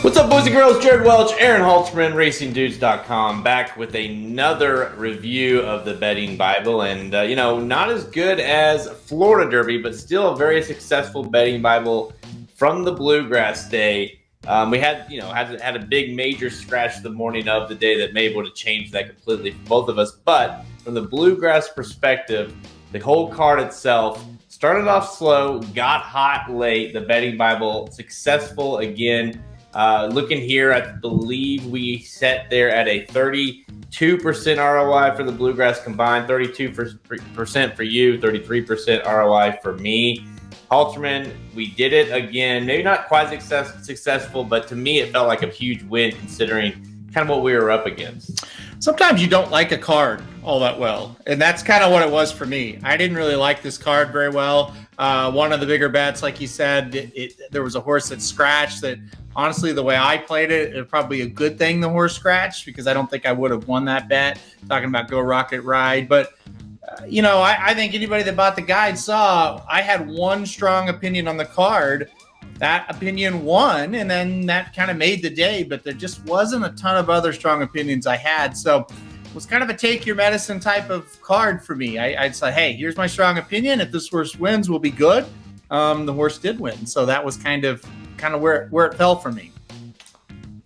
What's up, boys and girls? Jared Welch, Aaron Halterman, RacingDudes.com, back with another review of the Betting Bible. And, not as good as Florida Derby, but still a very successful Betting Bible from the Bluegrass day. We had a big major scratch the morning of the day that may be able to change that completely for both of us. But from the Bluegrass perspective, the whole card itself started off slow, got hot late. The Betting Bible successful again. Looking here, I believe we set there at a 32% ROI for the Bluegrass combined, 32% for you, 33% ROI for me. Halterman, we did it again. Maybe not quite successful, but to me, it felt like a huge win considering kind of what we were up against. Sometimes you don't like a card all that well, and that's kind of what it was for me. I didn't really like this card very well. One of the bigger bets, like you said, there was a horse that scratched that, honestly, the way I played it, it was probably a good thing the horse scratched because I don't think I would have won that bet, talking about Go Rocket Ride. But, I think anybody that bought the guide saw I had one strong opinion on the card. That opinion won, and then that kind of made the day, but there just wasn't a ton of other strong opinions I had. So it was kind of a take your medicine type of card for me. I'd say, hey, here's my strong opinion. If this horse wins, we'll be good. The horse did win. So that was kind of where it fell for me.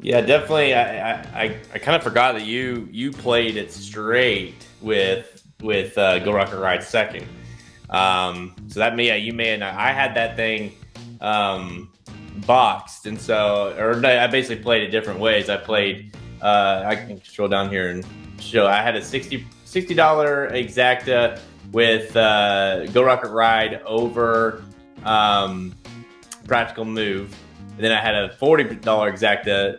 Yeah, definitely. I kind of forgot that you played it straight with Go Rocket Ride second. So that you may and I had that thing boxed, and I basically played it different ways. I played I can scroll down here and show I had a $60 exacta with Go Rocket Ride over Practical Move, and then I had a $40 exacta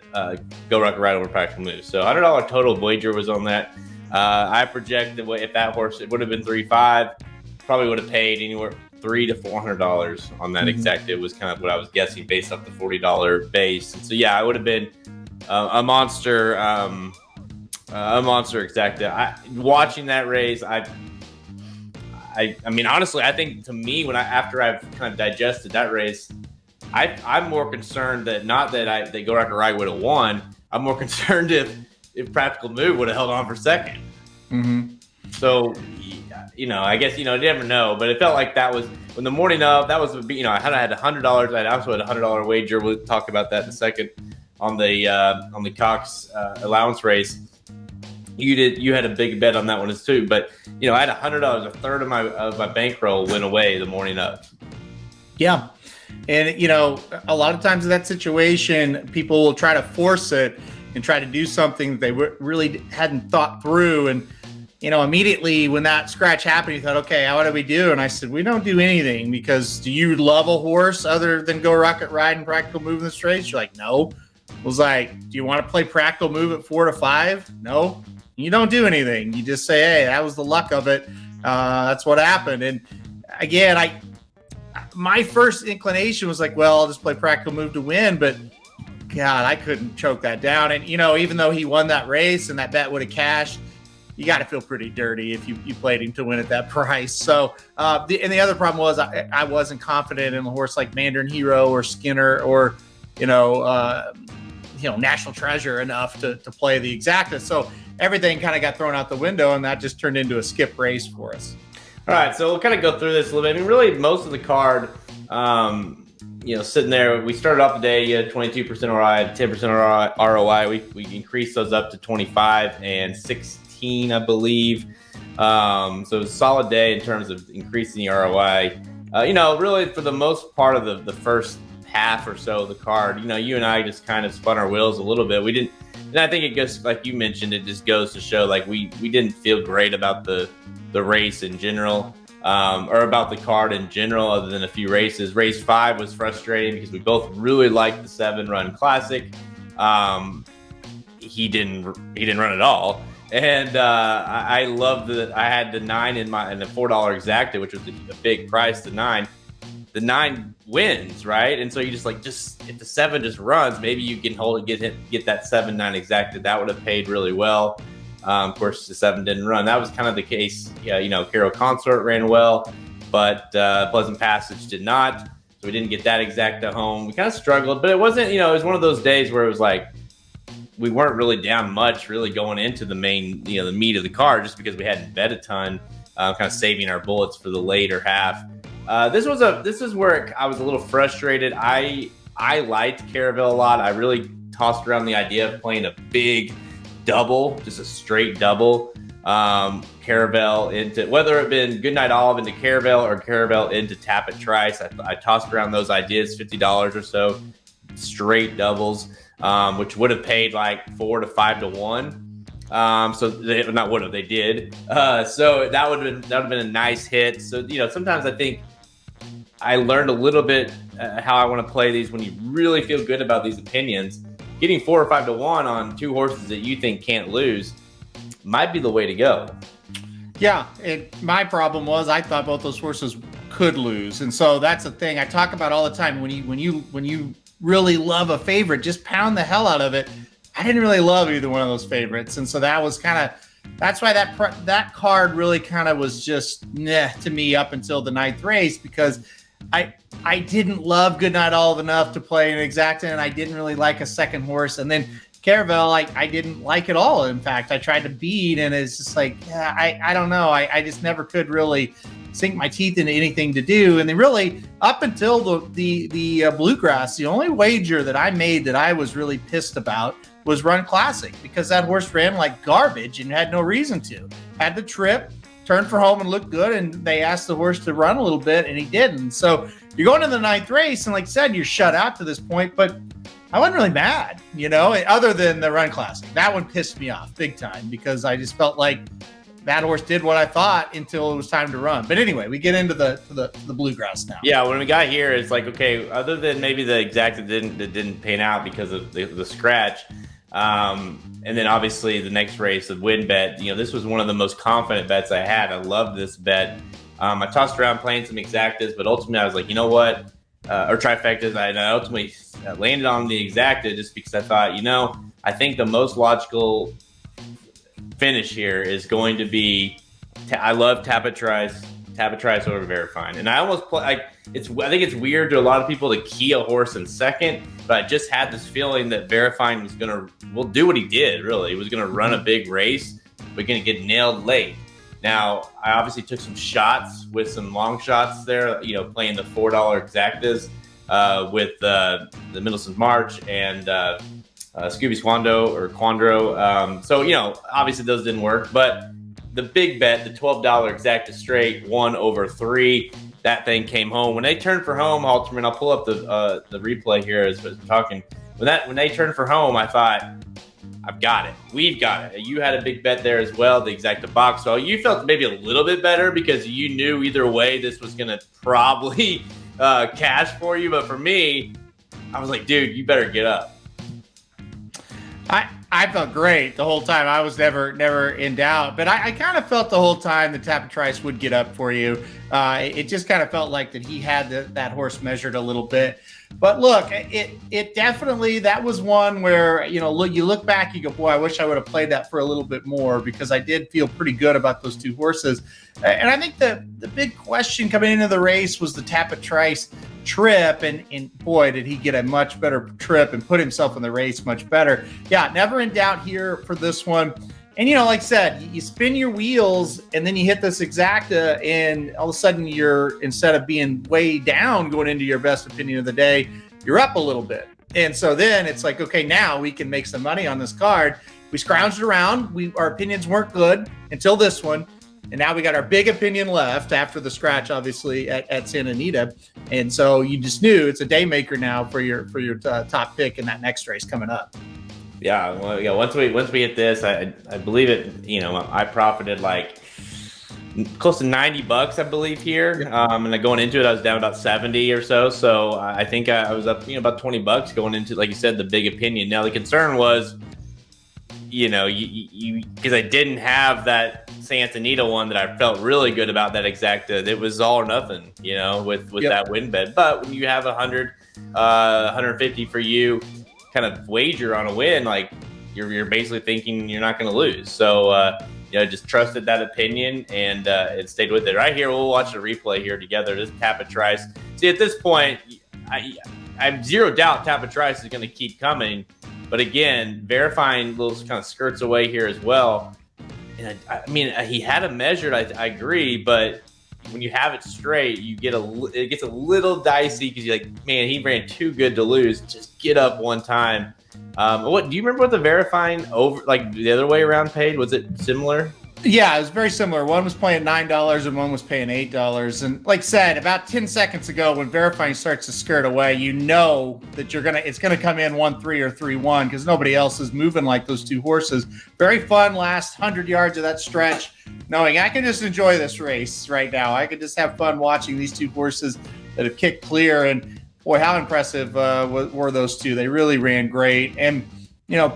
Go Rocket Ride over Practical Move. So $100 total wager was on that. I projected if that horse, it would have been 3-5, probably would have paid anywhere $300 to $400 on that exacta. It was kind of what I was guessing based off the $40 base. And so I would have been a monster exacta. Watching that race, I mean, honestly, I think to me, after I've kind of digested that race, I'm more concerned that not that Go Rocket Ride would have won. I'm more concerned if Practical Move would have held on for second. Mm-hmm. So, I guess, you never know, but it felt like that was when the morning of, that was, I had $100. I also had a $100 wager. We'll talk about that in a second on the Cox allowance race. You had a big bet on that one too, but I had $100. A third of my bankroll went away the morning of. Yeah, and a lot of times in that situation, people will try to force it and try to do something that they really hadn't thought through. And immediately when that scratch happened, you thought, okay, what do we do? And I said, we don't do anything, because do you love a horse other than Go Rocket Ride and Practical Move in this race? You're like, no. I was like, do you want to play Practical Move at 4 to 5? No. You don't do anything. You just say, hey, that was the luck of it. That's what happened. And again, my first inclination was like, well, I'll just play Practical Move to win. But God, I couldn't choke that down. And, even though he won that race and that bet would have cashed, you got to feel pretty dirty if you played him to win at that price. So, the other problem was I wasn't confident in a horse like Mandarin Hero or Skinner or, National Treasure enough to play the exacta. So everything kind of got thrown out the window, and that just turned into a skip race for us. All right, so we'll kind of go through this a little bit. I mean, really, most of the card, sitting there, we started off the day, you had 22% ROI, 10% ROI. We increased those up to 25 and 16, I believe. So it was a solid day in terms of increasing the ROI. Really, for the most part of the first half or so of the card, you and I just kind of spun our wheels a little bit. We didn't, and I think it goes, like you mentioned, it just goes to show, like, we didn't feel great about the race in general, or about the card in general, other than a few races. Race 5 was frustrating because we both really liked the 7-run classic. He didn't run at all. And I loved that I had the 9 in the $4 exacta, which was a big price. The 9 wins, right? And so you just if the 7 just runs, maybe you can get that 7-9 exacta. That would have paid really well. Of course, the 7 didn't run. That was kind of the case. Yeah, Carol Consort ran well, but Pleasant Passage did not. so we didn't get that exact at home. We kind of struggled, but it wasn't, it was one of those days where it was like we weren't really down much really going into the main, the meat of the card, just because we hadn't bet a ton, kind of saving our bullets for the later half. This is where I was a little frustrated. I liked Caravel a lot. I really tossed around the idea of playing a big double, just a straight double. Caravel into, whether it been Goodnight Olive into Caravel or Caravel into Tap It Trice. I tossed around those ideas, $50 or so, straight doubles, which would have paid like 4 to 5 to 1. So they not would have, they did. So that would have been a nice hit. So, sometimes I think I learned a little bit how I want to play these when you really feel good about these opinions. Getting 4 or 5 to 1 on 2 horses that you think can't lose might be the way to go. Yeah, my problem was I thought both those horses could lose, and so that's the thing I talk about all the time. When you really love a favorite, just pound the hell out of it. I didn't really love either one of those favorites, and so that's why that card really kind of was just to me up until the 9th race, because I didn't love Goodnight Olive enough to play an exacta, and I didn't really like a second horse, and then Caravel, I didn't like at all. In fact, I tried to beat, and it's just like, I don't know. I just never could really sink my teeth into anything to do. And then really, up until the Bluegrass, the only wager that I made that I was really pissed about was Run Classic, because that horse ran like garbage and had no reason to. Had the trip, turned for home and looked good, and they asked the horse to run a little bit, and he didn't. So you're going to the 9th race, and like I said, you're shut out to this point, but I wasn't really mad, other than the Run Classic. That one pissed me off big time, because I just felt like that horse did what I thought until it was time to run. But anyway, we get into the Bluegrass now. Yeah, when we got here, it's like, okay, other than maybe the exact that didn't pan out because of the scratch, and then obviously the next race, the win bet, this was one of the most confident bets I had. I loved this bet. I tossed around playing some exactas, but ultimately I was like, you know what? Or trifectas. I ultimately landed on the exacta just because I thought, I think the most logical finish here is going to be, I love Tap It Trice over Verifine. And I almost play, I think it's weird to a lot of people to key a horse in second, but I just had this feeling that Verifine will do what he did, really. He was going to run a big race, but going to get nailed late. Now, I obviously took some shots with some long shots there, playing the $4 exactas with the Middleton's March and Scooby's Quandro. So, obviously those didn't work. But the big bet, the $12 exacta straight, 1 over 3, that thing came home. When they turned for home, Halterman, I'll pull up the replay here as we're talking. When they turned for home, I thought, I've got it. We've got it. You had a big bet there as well, the exacta box. So you felt maybe a little bit better because you knew either way this was going to probably cash for you. But for me, I was like, dude, you better get up. I felt great the whole time. I was never in doubt. But I kind of felt the whole time that Tap It Trice would get up for you. It just kind of felt like that he had that horse measured a little bit. But look, it definitely, that was one where, you look back, you go, boy, I wish I would have played that for a little bit more, because I did feel pretty good about those 2 horses. And I think the big question coming into the race was the Tap It Trice trip. And boy, did he get a much better trip and put himself in the race much better. Yeah, never in doubt here for this one. And, like I said, you spin your wheels and then you hit this exacta, and all of a sudden instead of being way down going into your best opinion of the day, you're up a little bit. And so then it's like, okay, now we can make some money on this card. We scrounged around. Our opinions weren't good until this one. And now we got our big opinion left after the scratch, obviously, at Santa Anita. And so you just knew it's a day maker now for your top pick in that next race coming up. Yeah, well, yeah. Once we hit this, I believe it. I profited like close to $90, I believe here. And going into it, I was down about 70 or so. So I think I was up, about $20 going into, like you said, the big opinion. Now the concern was, you because I didn't have that Santa Anita one that I felt really good about, that exacta. It was all or nothing, with yep. That win bet. But when you have 100, 150 for you, kind of wager on a win, like you're basically thinking you're not going to lose. So just trusted that opinion and it stayed with it. Right here, we'll watch the replay here together. This Tap It Trice. See, at this point, I'm zero doubt Tapatrice is going to keep coming. But again, Verifying little kind of skirts away here as well. And I mean, he had it measured. I agree, but when you have it straight, it gets a little dicey because you're like, man, he ran too good to lose. Just get up one time. What do you remember what the Verifying over like the other way around paid? Was it similar? Yeah, it was very similar. One was paying $9 and one was paying $8. And like I said, about 10 seconds ago, when Verifying starts to skirt away, you know that it's gonna come in 1-3 or 3-1 because nobody else is moving like those two horses. Very fun last 100 yards of that stretch, knowing I can just enjoy this race right now. I could just have fun watching these two horses that have kicked clear. And boy, how impressive were those two? They really ran great. And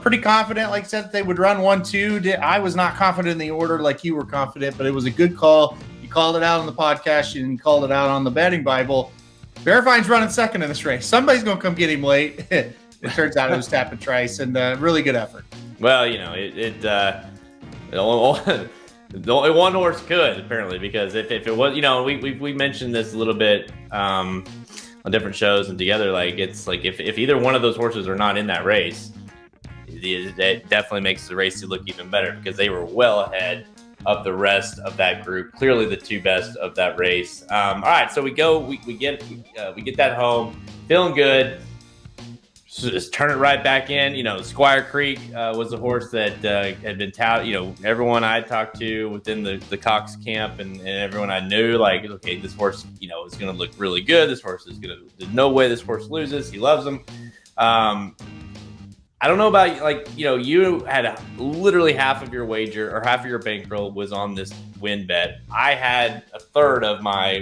pretty confident, like I said, they would run 1-2. I was not confident in the order like you were confident, but it was a good call. You called it out on the podcast. You called it out on the betting Bible. Verifying's running second in this race. Somebody's going to come get him late. It turns out it was Tapatrice, and really good effort. Well, the only one horse could, apparently, because if it was, we mentioned this a little bit on different shows and together, like it's like if either one of those horses are not in that race, it definitely makes the race look even better because they were well ahead of the rest of that group. Clearly the two best of that race. All right, so we get that home, feeling good. So just turn it right back in. Squire Creek was the horse that had been touted. Everyone I talked to within the Cox camp and everyone I knew, like, okay, this horse, is going to look really good. This horse there's no way this horse loses. He loves them. I don't know about you had literally half of your wager or half of your bankroll was on this win bet. I had a third of my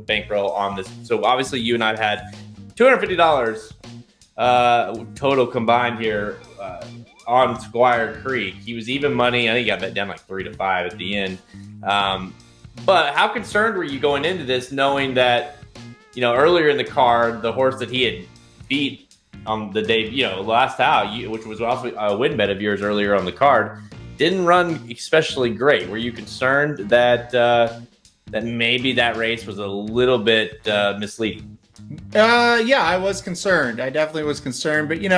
bankroll on this. So obviously you and I had $250 total combined here on Squire Creek. He was even money. I think he got bet down like 3-5 at the end. But how concerned were you going into this, knowing that earlier in the card, the horse that he had beat on the day, last out, which was also a win bet of yours earlier on the card, didn't run especially great? Were you concerned that that maybe that race was a little bit misleading? Yeah, I was concerned. I definitely was concerned. But, you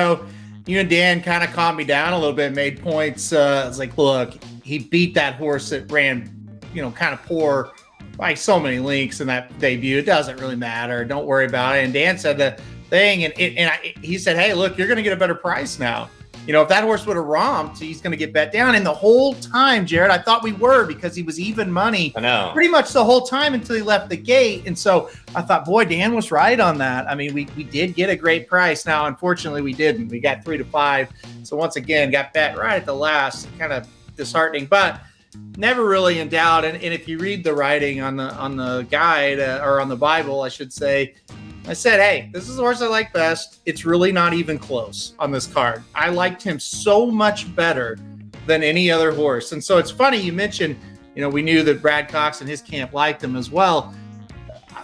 and Dan kind of calmed me down a little bit, made points. It's like, look, he beat that horse that ran, kind of poor by so many lengths in that debut. It doesn't really matter. Don't worry about it. And Dan said the thing, and he said, hey, look, you're going to get a better price now. If that horse would have romped, he's going to get bet down. And the whole time, Jared, I thought we were, because he was even money. I know. Pretty much the whole time until he left the gate. And so I thought, boy, Dan was right on that. I mean, we did get a great price. Now, unfortunately, we didn't. We got 3-5. So once again, got bet right at the last. Kind of disheartening, but never really in doubt. And if you read the writing on the guide, or on the Bible, I should say, I said, hey, this is the horse I like best. It's really not even close on this card. I liked him so much better than any other horse. And so it's funny you mentioned, we knew that Brad Cox and his camp liked him as well.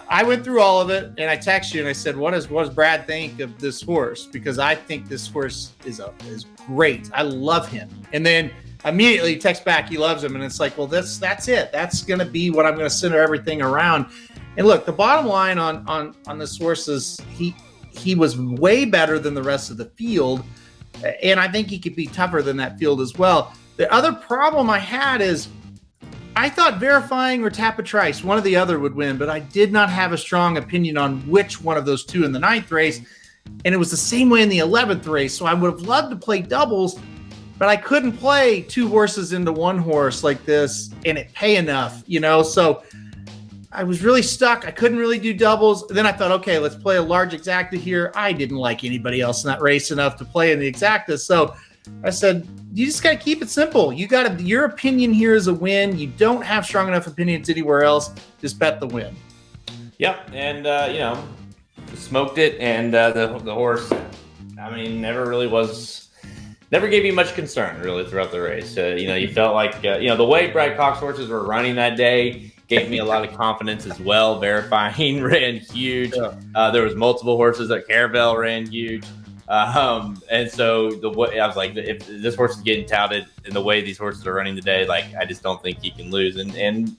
I went through all of it, and I texted you and I said, what does Brad think of this horse? Because I think this horse is great. I love him. And then immediately he texts back, he loves him. And it's like, well, that's it. That's going to be what I'm going to center everything around. And look, the bottom line on this horse is he was way better than the rest of the field, and I think he could be tougher than that field as well. The other problem I had is I thought Verifying or Tapatrice, one or the other, would win, but I did not have a strong opinion on which one of those two in the 9th race, and it was the same way in the 11th race. So I would have loved to play doubles, but I couldn't play two horses into one horse like this and it pay enough, so I was really stuck. I couldn't really do doubles. Then I thought, okay, let's play a large exacta here. I didn't like anybody else in that race enough to play in the exacta. So I said, you just got to keep it simple. Your opinion here is a win. You don't have strong enough opinions anywhere else. Just bet the win. Yep. And, smoked it. And the horse, I mean, never gave you much concern really throughout the race. You felt like, the way Brad Cox horses were running that day gave me a lot of confidence as well. Verifying ran huge. Yeah. There was multiple horses that Caravel ran huge. And so I was like, if this horse is getting touted in the way these horses are running today, like, I just don't think he can lose. And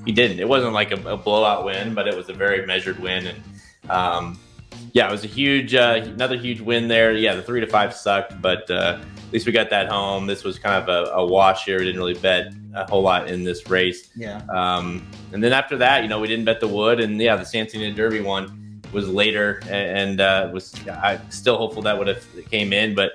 he didn't. It wasn't like a blowout win, but it was a very measured win. And yeah, it was a huge, another huge win there. Yeah, the 3-5 sucked, but at least we got that home. This was kind of a wash here. We didn't really bet a whole lot in this race. Yeah. And then after that, we didn't bet the wood, and yeah, the San Antonio Derby one was later, and I'm still hopeful that would have came in, but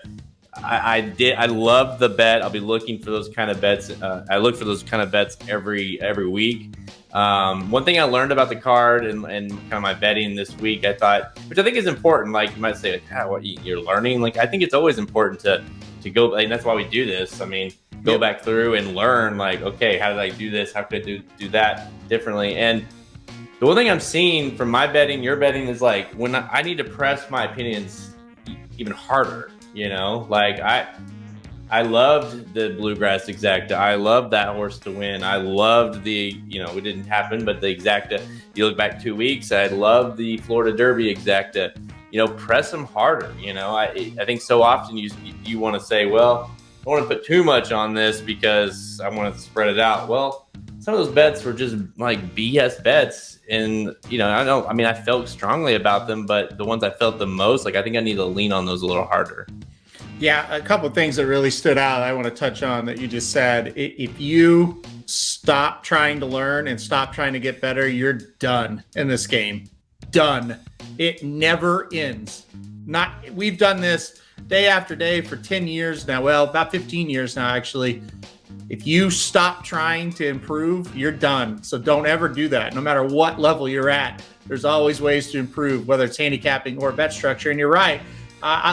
I love the bet. I'll be looking for those kind of bets. I look for those kind of bets every week. One thing I learned about the card and kind of my betting this week, I thought, which I think is important. Like you might say, like, what you're learning. Like I think it's always important to go, and that's why we do this. I mean, go back through and learn. Like, okay, how did I do this? How could I do that differently? And the one thing I'm seeing from my betting, your betting, is like when I need to press my opinions even harder. Like I loved the Bluegrass exacta. I loved that horse to win. I loved the, it didn't happen, but the exacta, you look back 2 weeks, I loved the Florida Derby exacta. Press them harder. I think so often you want to say, well, I don't want to put too much on this because I want to spread it out. Well, some of those bets were just like BS bets. And, I felt strongly about them, but the ones I felt the most, like I think I need to lean on those a little harder. Yeah, a couple of things that really stood out I want to touch on that you just said. If you stop trying to learn and stop trying to get better, you're done in this game. Done. It never ends. We've done this day after day for 10 years now. Well, about 15 years now, actually. If you stop trying to improve, you're done. So don't ever do that. No matter what level you're at, there's always ways to improve, whether it's handicapping or bet structure. And you're right.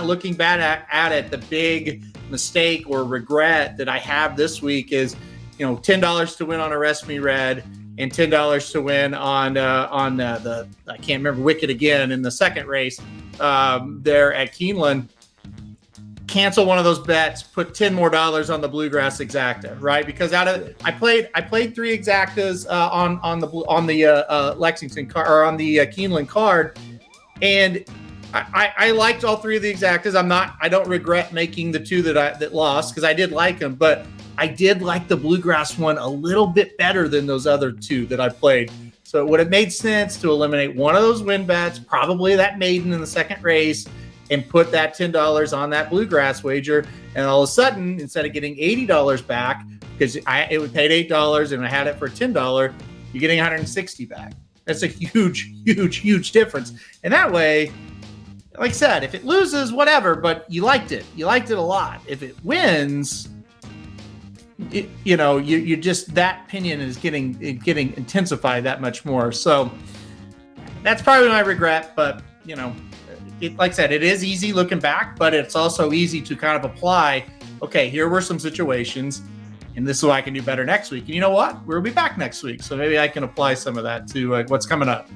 Looking back at it, the big mistake or regret that I have this week is, $10 to win on Arrest Me Red and $10 to win on the I can't remember Wicked again in the second race there at Keeneland. Cancel one of those bets, put $10 more on the Bluegrass exacta, right? Because I played 3 exactas on the Lexington card or on the Keeneland card, and I liked all 3 of the exactas. I don't regret making the 2 that lost because I did like them, but I did like the Bluegrass one a little bit better than those other 2 that I played. So it would have made sense to eliminate one of those win bets, probably that maiden in the second race, and put that $10 on that Bluegrass wager. And all of a sudden, instead of getting $80 back, because it would paid $8 and I had it for $10, you're getting $160 back. That's a huge, huge, huge difference. And that way, like I said, if it loses, whatever, but you liked it. You liked it a lot. If it wins, you just, that opinion is getting intensified that much more. So that's probably my regret, but like I said, it is easy looking back, but it's also easy to kind of apply, okay, here were some situations, and this is what I can do better next week. And you know what? We'll be back next week. So maybe I can apply some of that to what's coming up.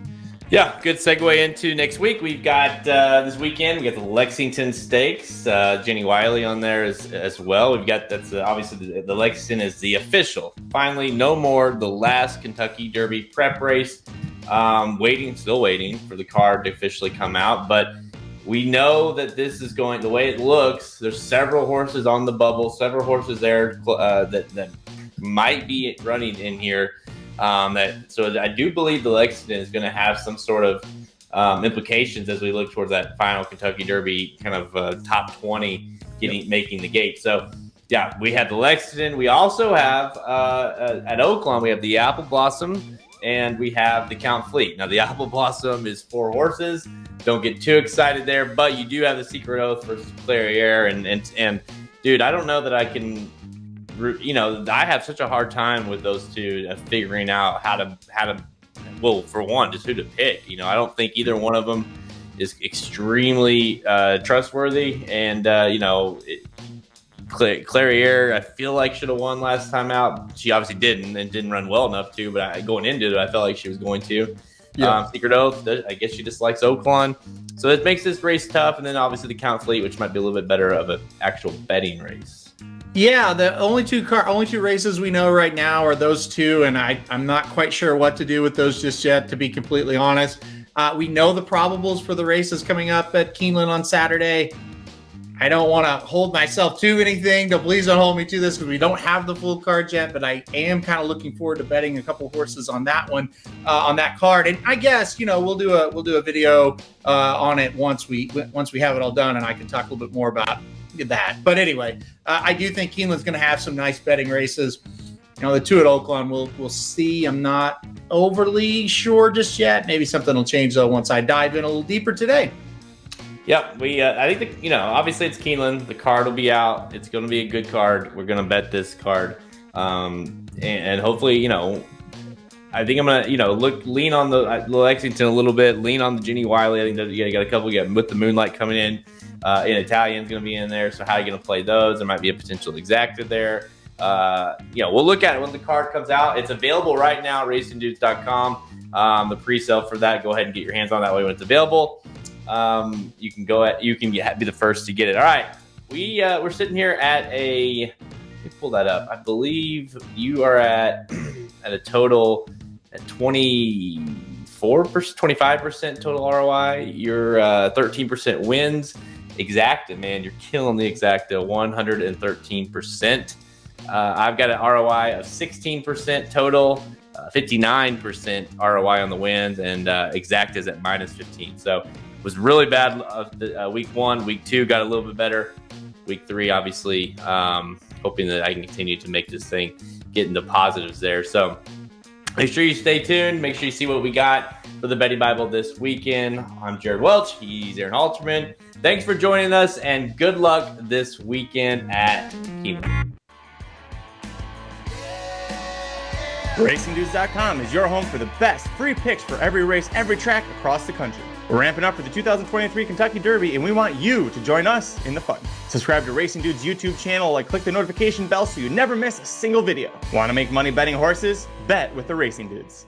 Yeah, good segue into next week. We've got this weekend, we got the Lexington Stakes, Jenny Wiley on there as well. We've got, that's obviously the Lexington is the official, finally, no more, the last Kentucky Derby prep race. Still waiting for the card to officially come out, but we know that this is going the way it looks. There's several horses on the bubble, several horses there that might be running in here. So I do believe the Lexington is going to have some sort of implications as we look towards that final Kentucky Derby kind of top 20 making the gate. So yeah, we have the Lexington. We also have at Oaklawn, we have the Apple Blossom and we have the Count Fleet. Now the Apple Blossom is 4 horses. Don't get too excited there, but you do have the Secret Oath versus Clairiere, and dude, I don't know that I can. I have such a hard time with those 2 figuring out how to. Well, for one, just who to pick. I don't think either one of them is extremely trustworthy, and Clairiere, I feel like should have won last time out. She obviously didn't, and didn't run well enough to. But going into it, I felt like she was going to. Yeah. Secret Oath, I guess she just likes Oaklawn. So it makes this race tough. And then obviously the Count Fleet, which might be a little bit better of an actual betting race. Yeah, the only two races we know right now are those 2, and I'm not quite sure what to do with those just yet, to be completely honest. We know the probables for the races coming up at Keeneland on Saturday. I don't want to hold myself to anything, so please don't hold me to this because we don't have the full card yet, but I am kind of looking forward to betting a couple horses on that one, on that card. And I guess, we'll do a video on it once we have it all done, and I can talk a little bit more about that. But anyway, I do think Keeneland's going to have some nice betting races. The 2 at Oaklawn, we'll see. I'm not overly sure just yet. Maybe something will change though once I dive in a little deeper today. Yep, I think obviously it's Keeneland. The card will be out. It's going to be a good card. We're going to bet this card, and hopefully, I think I'm going to lean on the Lexington a little bit, lean on the Jenny Wiley. I think that you got a couple. You got With the Moonlight coming in Italian's going to be in there. So how are you going to play those? There might be a potential exacta there. We'll look at it when the card comes out. It's available right now at racingdudes.com. The pre-sale for that, go ahead and get your hands on that way when it's available. You can be the first to get it. All right, we're sitting here at let me pull that up. I believe you are at a total at 24%, 25% total ROI. You're 13% wins. Exacta, man, you're killing the exacta, 113%. I've got an ROI of 16% total, 59% ROI on the wins, and exacta is at -15. So it was really bad week 1. Week 2 got a little bit better. Week 3, obviously, hoping that I can continue to make this thing get into positives there. So make sure you stay tuned. Make sure you see what we got for the Betting Bible this weekend. I'm Jared Welch. He's Aaron Halterman. Thanks for joining us, and good luck this weekend at Keeneland. RacingDudes.com is your home for the best free picks for every race, every track across the country. We're ramping up for the 2023 Kentucky Derby, and we want you to join us in the fun. Subscribe to Racing Dudes YouTube channel and click the notification bell so you never miss a single video. Want to make money betting horses? Bet with the Racing Dudes.